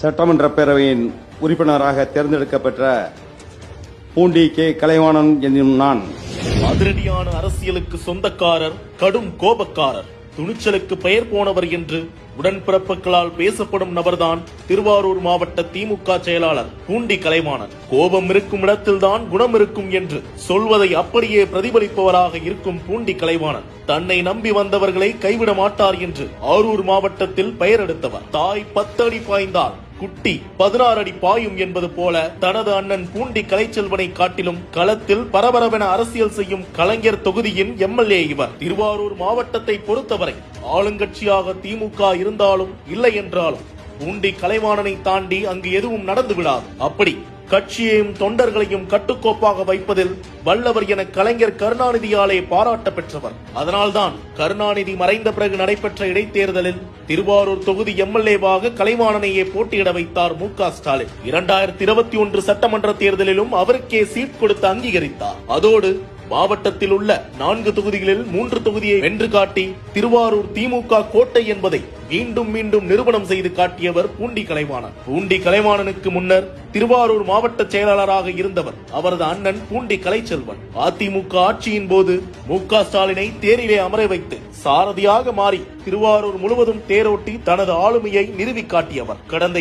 சட்டமன்ற பேரவையின் உறுப்பினராக தேர்ந்தெடுக்கப்பட்ட பூண்டி கே கலைவாணன் என்னும் நான் அதிரடியான அரசியலுக்கு சொந்தக்காரர், கடும் கோபக்காரர், துணிச்சலுக்கு பெயர் போனவர் என்று உடன்பிறப்புகளால் பேசப்படும் நபர்தான் திருவாரூர் மாவட்ட திமுக செயலாளர் பூண்டி கலைவாணன். கோபம் இருக்கும் இடத்தில்தான் குணம் இருக்கும் என்று சொல்வதை அப்படியே பிரதிபலிப்பவராக இருக்கும் பூண்டி கலைவாணன் தன்னை நம்பி வந்தவர்களை கைவிட மாட்டார் என்று ஆரூர் மாவட்டத்தில் பெயர் எடுத்தவர். தாய் 10 அடி பாய்ந்தால் குட்டி 16 அடி பாயும் என்பது போல தனது அண்ணன் பூண்டி கலைச்செல்வனை காட்டிலும் களத்தில் பரபரவென அரசியல் செய்யும் கலைஞர் தொகுதியின் எம்எல்ஏ இவர். திருவாரூர் மாவட்டத்தை பொறுத்தவரை ஆளுங்கட்சியாக திமுக இருந்தாலும் இல்லை என்றாலும் பூண்டி கலைவாணனை தாண்டி அங்கு எதுவும் நடந்து விடாது. அப்படி கட்சியையும் தொண்டர்களையும் கட்டுக்கோப்பாக வைப்பதில் வல்லவர் என கலைஞர் கருணாநிதியாலே பாராட்ட பெற்றவர். அதனால்தான் கருணாநிதி மறைந்த பிறகு நடைபெற்ற இடைத்தேர்தலில் திருவாரூர் தொகுதி எம்எல்ஏவாக கலைவாணனையே போட்டியிட வைத்தார் மு.க. ஸ்டாலின். 2021 சட்டமன்ற தேர்தலிலும் அவருக்கே சீட் கொடுத்து அங்கீகரித்தார். அதோடு மாவட்டத்தில் உள்ள 4 தொகுதிகளில் 3 தொகுதியை வென்று காட்டி திருவாரூர் திமுக கோட்டை என்பதை மீண்டும் மீண்டும் நிரூபணம் செய்து காட்டியவர் பூண்டி கலைவாணன். பூண்டி கலைவாணனுக்கு முன்னர் திருவாரூர் மாவட்ட செயலாளராக இருந்தவர் அவரது அண்ணன் பூண்டி கலைச்செல்வன். அதிமுக ஆட்சியின் போது மு.க. ஸ்டாலினை தேரிலே அமர வைத்து சாரதியாக மாறி திருவாரூர் முழுவதும் தேரோட்டி தனது ஆளுமையை நிறுவி காட்டியவர். கடந்த